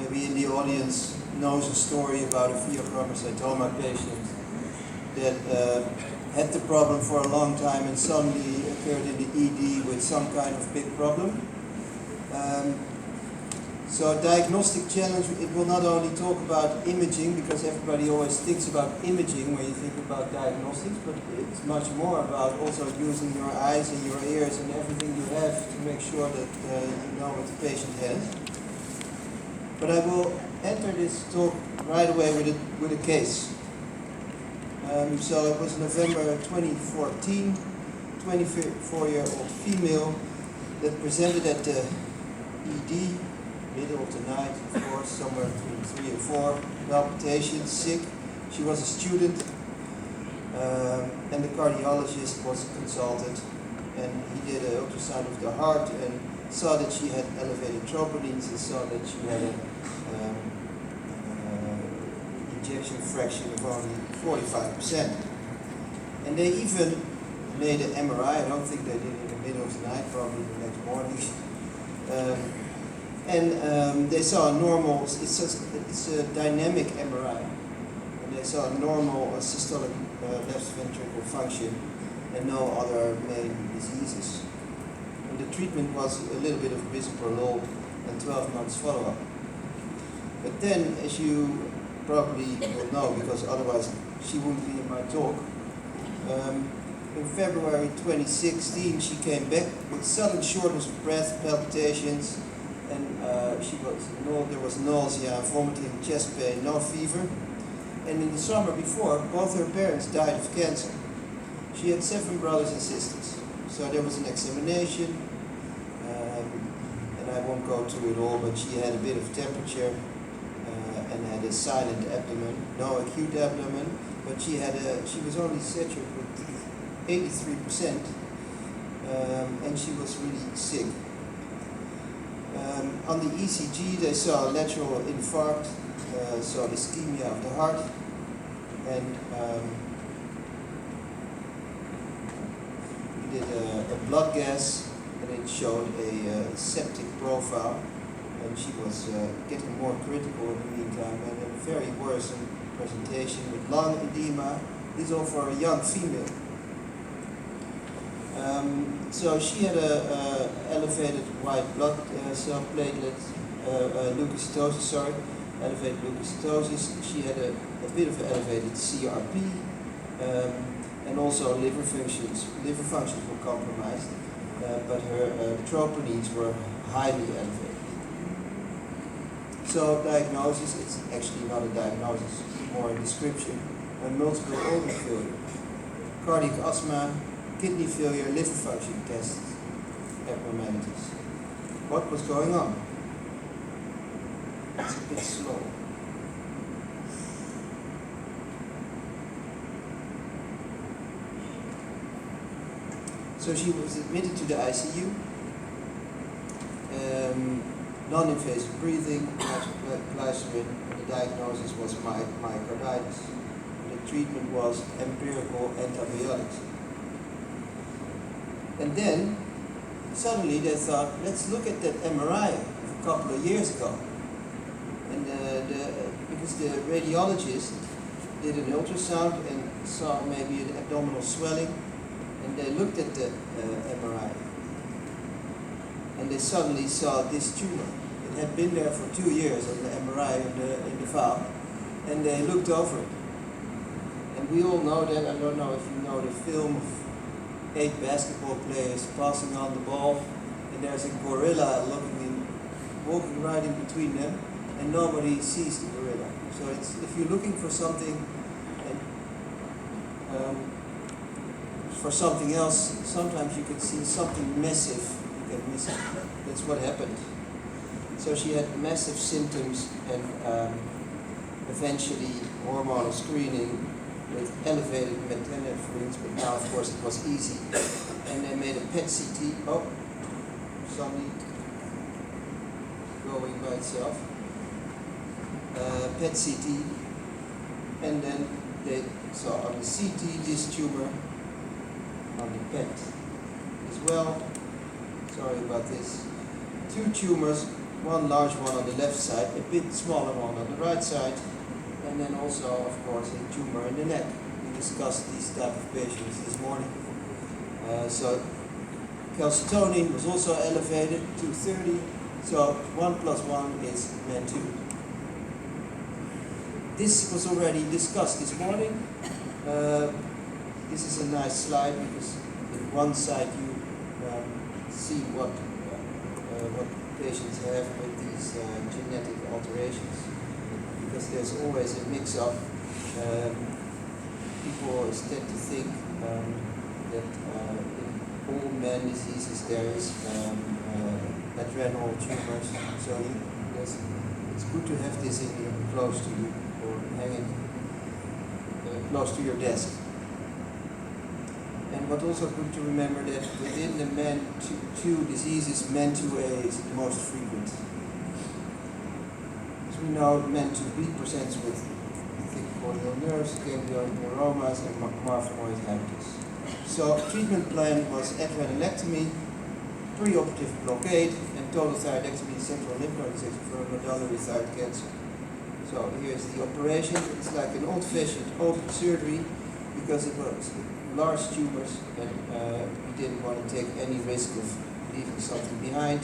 maybe in the audience knows a story about a Phaechromocytoma patient that had the problem for a long time and suddenly occurred in the ED with some kind of big problem. So diagnostic challenge, it will not only talk about imaging, because everybody always thinks about imaging when you think about diagnostics, but it's much more about also using your eyes and your ears and everything you have to make sure that you know what the patient has. But I will enter this talk right away with a case. So it was November 2014, 24-year-old female that presented at the ED, middle of the night, of course, somewhere between 3 and 4, palpitations, sick. She was a student, and the cardiologist was consulted, and he did an ultrasound of the heart and saw that she had elevated troponins and saw that she had an ejection fraction of only 45%. And they even made an MRI. I don't think they did it in the middle of the night, probably the next morning. And they saw a normal, it's a dynamic MRI, and they saw a normal systolic left ventricular function and no other main diseases. And the treatment was a little bit of bisoprolol and 12 months follow-up. But then, as you probably will know, because otherwise she wouldn't be in my talk, in February 2016 she came back with sudden shortness of breath, palpitations, and there was nausea, vomiting, chest pain, no fever. And in the summer before, both her parents died of cancer. She had 7 brothers and sisters. So there was an examination, and I won't go through it all, but she had a bit of temperature and had a silent abdomen, no acute abdomen, but she was only saturated with 83%, and she was really sick. On the ECG, they saw lateral infarct, so ischemia of the heart, and we did a blood gas, and it showed a septic profile, and she was getting more critical in the meantime, and a very worrisome presentation with lung edema. This is all for a young female. So she had a elevated white blood cell platelet, elevated leukocytosis. She had a bit of elevated CRP, and also liver functions were compromised, but her troponins were highly elevated. So diagnosis, it's actually not a diagnosis, more a description, multiple organ failure, cardiac asthma, kidney failure, liver function test abnormalities. What was going on? It's a bit slow. So she was admitted to the ICU, non-invasive breathing, glycerin, and the diagnosis was myocarditis. The treatment was empirical antibiotics. And then, suddenly they thought, let's look at that MRI of a couple of years ago. And because the radiologist did an ultrasound and saw maybe an abdominal swelling, and they looked at the MRI. And they suddenly saw this tumor. It had been there for 2 years on the MRI in the valve, and they looked over it. And we all know that, I don't know if you know the film of 8 basketball players passing on the ball, and there's a gorilla walking right in between them, and nobody sees the gorilla. So if you're looking for something, for something else, sometimes you could see something massive, you can miss it. That's what happened. So she had massive symptoms, and eventually hormonal screening with elevated methamphetamines, but now of course it was easy. And they made a PET CT, suddenly going by itself. PET CT, and then they saw on the CT this tumor, on the PET as well. Sorry about this. 2 tumors one large one on the left side, a bit smaller one on the right side, and then also, of course, a tumor in the neck. We discussed these type of patients this morning. So calcitonin was also elevated to 30, so 1 plus 1 is MEN2. This was already discussed this morning. This is a nice slide because on one side you see what patients have with these genetic alterations, because there's always a mix-up. People always tend to think that in all men diseases there is adrenal tumors, so it's good to have this in your, close to you, or hanging close to your desk. And what's also good to remember that within the MEN2 diseases, MEN2A is the most frequent. As we know, MEN2B presents with thick corneal nerves, ganglionic neuromas, and marfanoid habitus. So treatment plan was adrenalectomy, preoperative blockade, and total thyroidectomy, central lymph node dissection for medullary thyroid cancer. So here's the operation. It's like an old-fashioned open surgery because it was large tumors and we didn't want to take any risk of leaving something behind.